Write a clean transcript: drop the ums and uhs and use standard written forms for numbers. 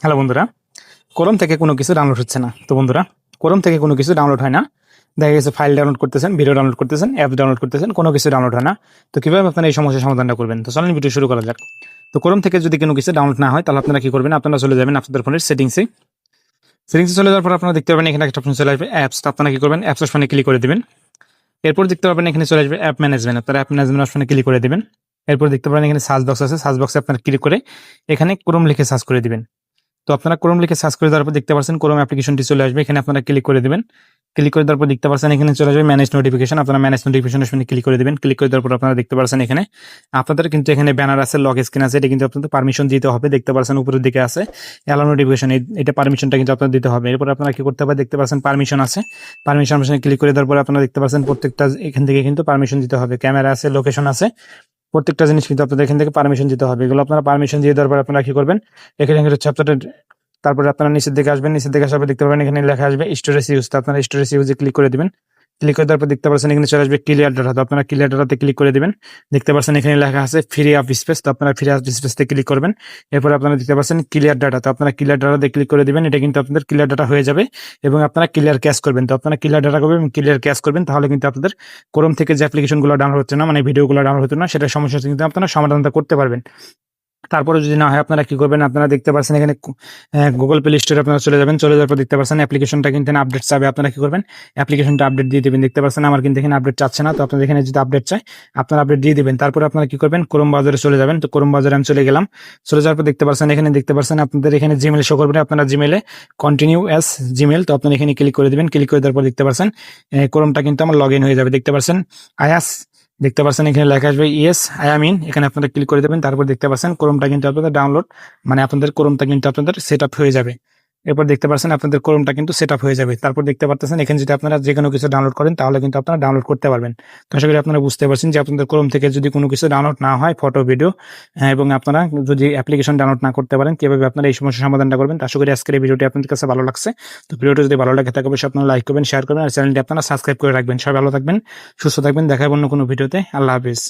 Hello বন্ধুরা, Chrome থেকে কোনো কিছু ডাউনলোড হচ্ছে না। তো বন্ধুরা, ক্রোম থেকে কোনো কিছু ডাউনলোড হয় না। দেখা গেছে ফাইল ডাউনলোড করতেছেন, ভিডিও ডাউনলোড করতেছেন, অ্যাপ ডাউনলোড করতেছেন, কোনো কিছু ডাউনলোড হয় না। তো কিভাবে আপনারা এই সমস্যার সমাধানটা করবেন? তো চলেন ভিডিও শুরু করা যাক। তো ক্রোম থেকে যদি কোনো কিছু ডাউনলোড না হয় তাহলে আপনারা কি করবেন? আপনারা চলে যাবেন আপনাদের ফোনের সেটিংসে। সেটিংসে চলে যাওয়ার পর আপনারা দেখতে পাবেন এখানে একটা অপশন চলে আসবে অ্যাপস। তো আপনারা কি করবেন? অ্যাপস অপশনে ক্লিক করে দিবেন। এরপর দেখতে পাবেন এখানে চলে আসবে অ্যাপ ম্যানেজমেন্ট। আপনারা অ্যাপ ম্যানেজমেন্ট অপশনে ক্লিক করে দিবেন। এরপর দেখতে পাবেন এখানে সার্চ বক্স আছে। সার্চ বক্সে আপনারা ক্লিক করে এখানে ক্রোম লিখে সার্চ করে দিবেন। তো আপনারা ক্রোম লিখে সার্চ করে দেওয়ার পর দেখতে পাচ্ছেন ক্রোম অ্যাপ্লিকেশনটি চলে আসবে। এখানে আপনারা ক্লিক করে দিবেন। ক্লিক করে দেওয়ার পর দেখতে পাচ্ছেন এখানে চলে আসবে ম্যানেজ নোটিফিকেশন। আপনারা ম্যানেজ নোটিফিকেশন অপশনে ক্লিক করে দিবেন। ক্লিক করে দেওয়ার পর আপনারা দেখতে পাচ্ছেন এখানে আপনাদের কিন্তু এখানে ব্যানার আছে, লক স্ক্রিন আছে। এটা কিন্তু আপনাদের পারমিশন দিতে হবে। দেখতে পাচ্ছেন উপরের দিকে আছে অ্যালাউ নোটিফিকেশন, এটা পারমিশনটা কিন্তু আপনাদের দিতে হবে। এরপর আপনারা কি করতে হবে? দেখতে পাচ্ছেন পারমিশন আছে। পারমিশন অপশনে ক্লিক করে দেওয়ার পর আপনারা দেখতে পাচ্ছেন প্রত্যেকটা এখান থেকে কিন্তু পারমিশন দিতে হবে। ক্যামেরা আছে, লোকেশন আছে, প্রত্যেকটা জিনিস কিন্তু আপনাদের এখান থেকে পারমিশন দিতে হবে। এগুলো আপনারা পারমিশন দিয়ে দেওয়ার পর আপনারা কি করবেন? এখানে হচ্ছে আপনাদের তারপরে আপনারা নিচের দিকে আসবেন। নিচের দিকে আসার পর দেখতে পাবেন এখানে লেখা আসবে স্টোরেজ ইউজ। তো আপনারা স্টোরেজ ইউজে ক্লিক করে দিবেন। ক্লিক করে দেওয়ার পর দেখতে পাচ্ছেন এখানে চলে আসবে ক্লিয়ার ডাটা। তো আপনারা ক্লিয়ার ডাটাতে ক্লিক করে দিবেন। দেখতে পাচ্ছেন এখানে লেখা আছে ফ্রি আপ স্পেস। তো আপনারা ফ্রি আপ স্পেসতে ক্লিক করবেন। এরপর আপনারা দেখতে পাচ্ছেন ক্লিয়ার ডাটা। তো আপনারা ক্লিয়ার ডাটাতে ক্লিক করে দিবেন। এটা কিন্তু আপনাদের ক্লিয়ার ডাটা হয়ে যাবে এবং আপনারা ক্লিয়ার ক্যাশ করবেন। তো আপনারা ক্লিয়ার ডাটা করবেন, ক্লিয়ার ক্যাশ করবেন, তাহলে কিন্তু আপনাদের ক্রোম থেকে যে অ্যাপ্লিকেশনগুলো ডাউনলোড হচ্ছে না, মানে ভিডিওগুলো ডাউনলোড হচ্ছে না, সেটার সমস্যা কিন্তু আপনারা সমাধানটা করতে পারবেন। তারপরে যদি না হয় আপনারা কি করবেন? আপনারা দেখতে পাচ্ছেন এখানে গুগল প্লে স্টোরে আপনারা চলে যাবেন। চলে যাওয়ার পর দেখতে পাচ্ছেন অ্যাপ্লিকেশনটা কিন্তু আপডেট চাবে। আপনারা কি করবেন? অ্যাপ্লিকেশনটা আপডেট দিয়ে দেবেন। দেখতে পাচ্ছেন আমার কিন্তু এখানে আপডেট চাচ্ছে না। তো আপনাদের এখানে যদি আপডেট চাই আপনারা আপডেট দিয়ে দিবেন। তারপরে আপনারা কি করবেন? ক্রোম ব্রাউজারে চলে যাবেন। তো ক্রোম ব্রাউজারে আমি চলে গেলাম। চলে যাওয়ার পর দেখতে পাচ্ছেন এখানে দেখতে পাচ্ছেন আপনাদের এখানে জিমেল শো করবেন। আপনারা জিমেলে কন্টিনিউ অ্যাজ জিমেল। তো আপনারা এখানে ক্লিক করে দিবেন। ক্লিক করে দেওয়ার পর দেখতে পাচ্ছেন ক্রোমটা কিন্তু আমার লগ ইন হয়ে যাবে। দেখতে পাচ্ছেন আয়াস, দেখতে পাচ্ছেন এখানে লেখা আসবে ইয়েস আই এম ইন। এখানে আপনারা ক্লিক করে দেবেন। তারপর দেখতে পাচ্ছেন ক্রোমটা কিন্তু আপনাদের ডাউনলোড, মানে আপনাদের ক্রোমটা কিন্তু আপনাদের সেট আপ হয়ে যাবে। এরপর দেখতে পাচ্ছেন আপনাদের ক্রোমটা কিন্তু সেট আপ হয়ে যাবে। তারপর দেখতে পাচ্ছেন এখানে যদি আপনারা যে কোনো কিছু ডাউনলোড করেন তাহলে কিন্তু আপনারা ডাউনলোড করতে পারবেন। তো আশা করি আপনারা বুঝতে পারছেন যে আপনাদের ক্রোম থেকে যদি কোনো কিছু ডাউনলোড না হয়, ফটো ভিডিও, এবং আপনারা যদি অ্যাপ্লিকেশন ডাউনলোড না করতে পারেন, কিভাবে আপনারা এই সমস্যার সমাধানটা করবেন। তো আশা করি আজকের এই ভিডিওটি আপনাদের কাছে ভালো লাগছে। তো ভিডিওটি যদি ভালো লাগে থাকে অবশ্যই আপনারা লাইক করবেন, শেয়ার করবেন, আর চ্যানেলটি আপনারা সাবস্ক্রাইব করে রাখবেন। সবাই ভালো থাকবেন, সুস্থ থাকবেন। দেখা হবে অন্য কোনো ভিডিওতে। আল্লাহ হাফিজ।